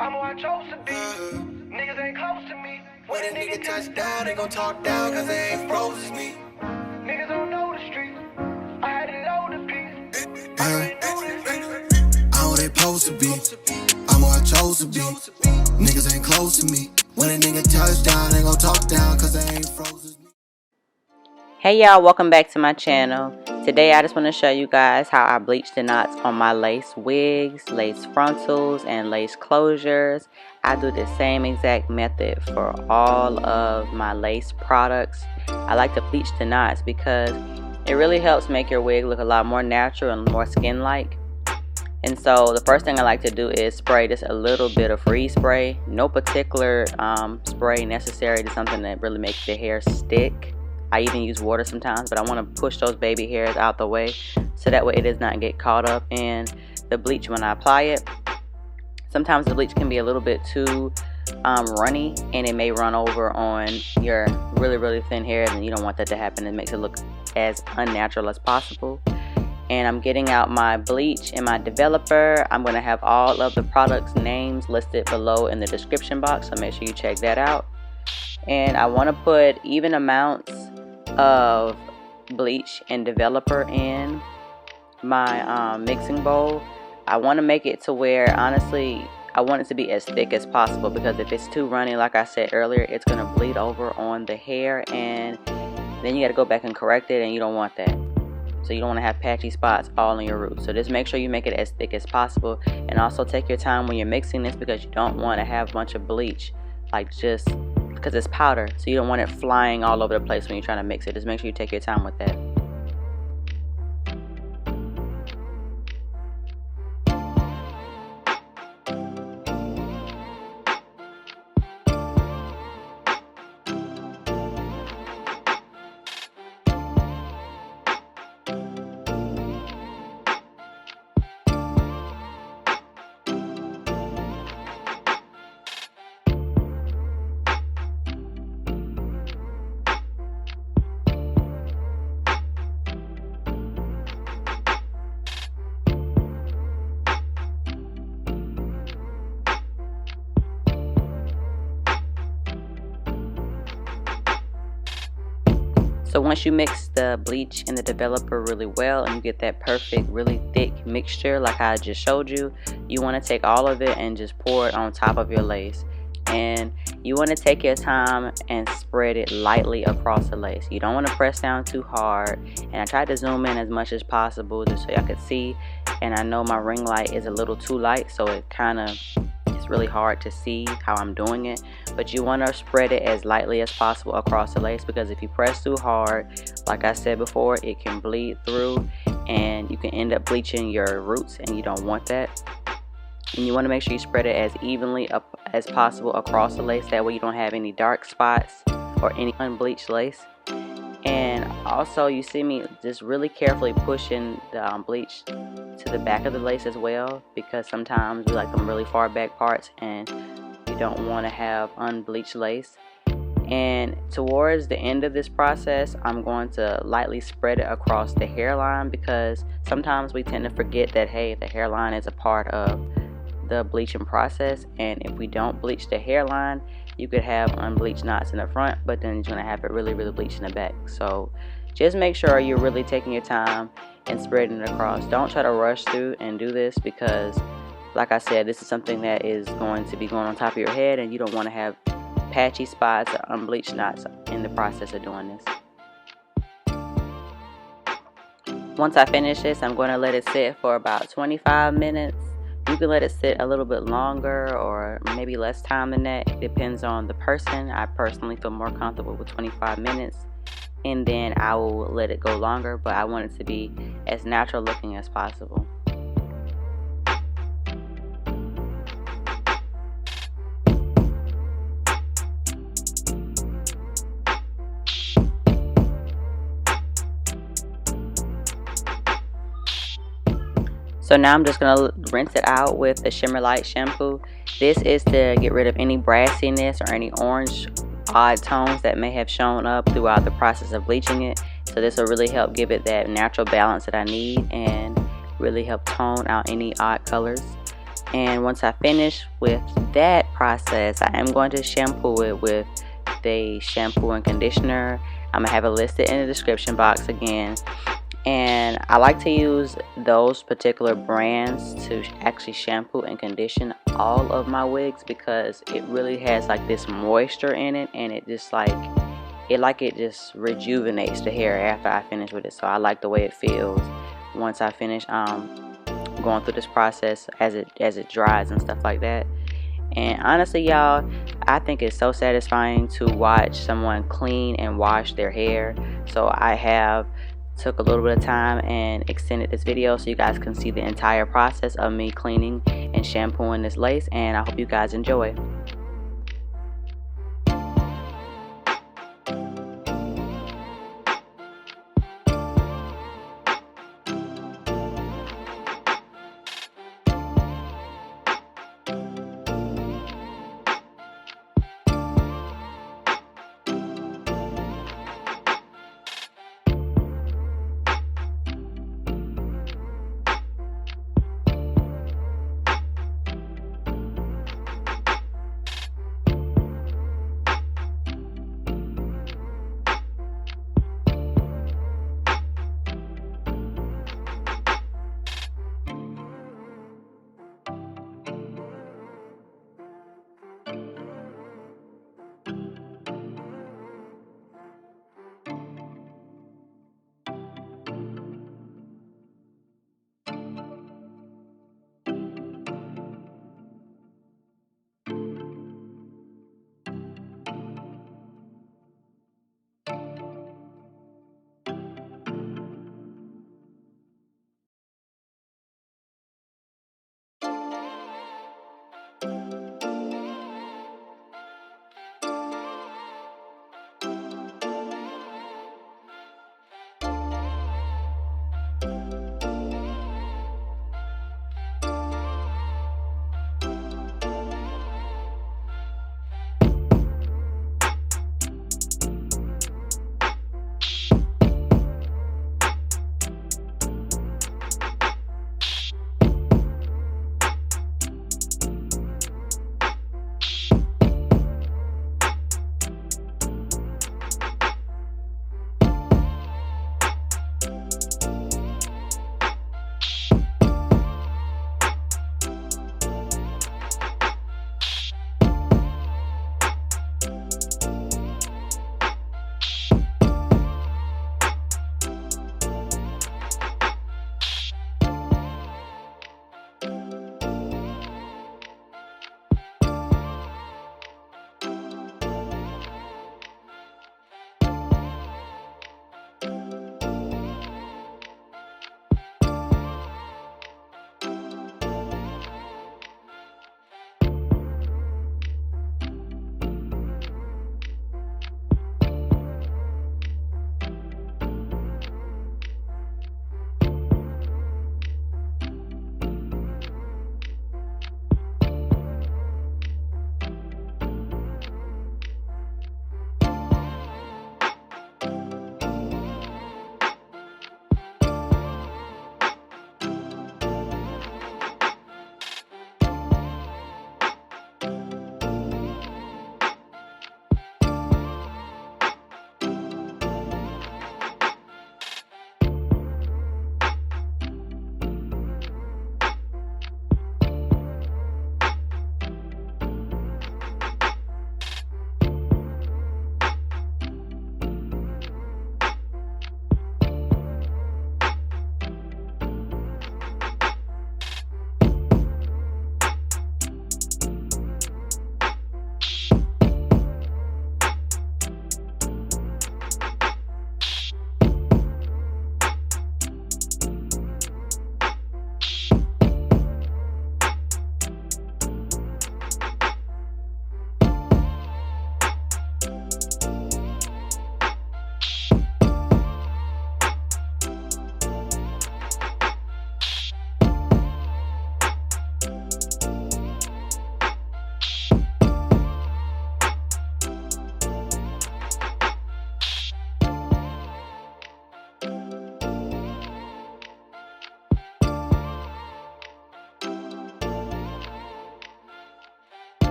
I'm who I chose to be. Niggas ain't close to me. When a nigga touch down, they gon' talk down cause they ain't froze as me. Niggas don't know the street. I had to load the piece. I'm who they supposed to be. I'm who I chose to be. Niggas ain't close to me. When a nigga touch down, they gon' talk down cause they ain't froze as me. Hey y'all, welcome back to my channel. Today I just want to show you guys how I bleach the knots on my lace wigs, lace frontals, and lace closures. I do the same exact method for all of my lace products. I like to bleach the knots because it really helps make your wig look a lot more natural and more skin-like. And so the first thing I like to do is spray just a little bit of freeze spray. No particular spray necessary. It's something that really makes the hair stick. I even use water sometimes, but I want to push those baby hairs out the way so that way it does not get caught up in the bleach when I apply it. Sometimes the bleach can be a little bit too runny and it may run over on your really thin hair, and you don't want that to happen. It makes it look as unnatural as possible. And I'm getting out my bleach and my developer. I'm going to have all of the products names listed below in the description box, so make sure you check that out. And I want to put even amounts of bleach and developer in my mixing bowl. I want to make it to where, honestly, I want it to be as thick as possible, because if it's too runny, like I said earlier, it's going to bleed over on the hair and then you got to go back and correct it, and you don't want that. So you don't want to have patchy spots all in your roots. So just make sure you make it as thick as possible, and also take your time when you're mixing this, because you don't want to have a bunch of bleach like just because it's powder, so you don't want it flying all over the place when you're trying to mix it. Just make sure you take your time with that. So once you mix the bleach and the developer really well and you get that perfect, really thick mixture like I just showed you, you want to take all of it and just pour it on top of your lace. And you want to take your time and spread it lightly across the lace. You don't want to press down too hard. And I tried to zoom in as much as possible just so y'all could see. And I know my ring light is a little too light, so it it's really hard to see how I'm doing it. But you want to spread it as lightly as possible across the lace, because if you press too hard, like I said before, it can bleed through and you can end up bleaching your roots, and you don't want that. And you want to make sure you spread it as evenly up as possible across the lace. That way you don't have any dark spots or any unbleached lace. And also, you see me just really carefully pushing the bleach to the back of the lace as well, because sometimes we like them really far back parts and you don't want to have unbleached lace. And towards the end of this process, I'm going to lightly spread it across the hairline, because sometimes we tend to forget that, hey, the hairline is a part of the bleaching process, and if we don't bleach the hairline, you could have unbleached knots in the front, but then you're going to have it really bleached in the back. So just make sure you're really taking your time and spreading it across. Don't try to rush through and do this, because like I said, this is something that is going to be going on top of your head, and you don't want to have patchy spots or unbleached knots in the process of doing this. Once I finish this, I'm going to let it sit for about 25 minutes. You can let it sit a little bit longer or maybe less time than that. It depends on the person. I personally feel more comfortable with 25 minutes, and then I will let it go longer, but I want it to be as natural looking as possible. So now I'm just going to rinse it out with the Shimmer Light shampoo. This is to get rid of any brassiness or any orange odd tones that may have shown up throughout the process of bleaching it. So this will really help give it that natural balance that I need and really help tone out any odd colors. And once I finish with that process, I am going to shampoo it with the shampoo and conditioner. I'm gonna have it listed in the description box again. And I like to use those particular brands to actually shampoo and condition all of my wigs, because it really has like this moisture in it, and it just it just rejuvenates the hair after I finish with it. So I like the way it feels once I finish going through this process as it dries and stuff like that. And honestly, y'all, I think it's so satisfying to watch someone clean and wash their hair. So I have took a little bit of time and extended this video so you guys can see the entire process of me cleaning and shampooing this lace, and I hope you guys enjoy.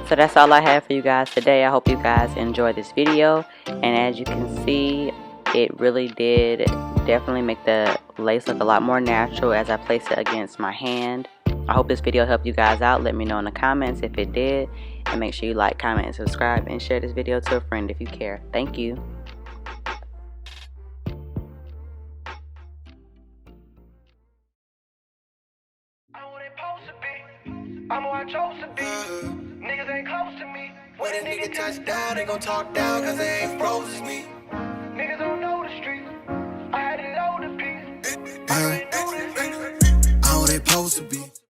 So that's all I have for you guys today. I hope you guys enjoyed this video. And as you can see, it really did definitely make the lace look a lot more natural as I place it against my hand. I hope this video helped you guys out. Let me know in the comments if it did. And make sure you like, comment, and subscribe. And share this video to a friend if you care. Thank you. I'm who I chose to be. Niggas ain't close to me. When a nigga touch down, they gon' talk down cause they ain't froze as me. Niggas don't know the streets. I had to load the piece. I'm who they supposed to be.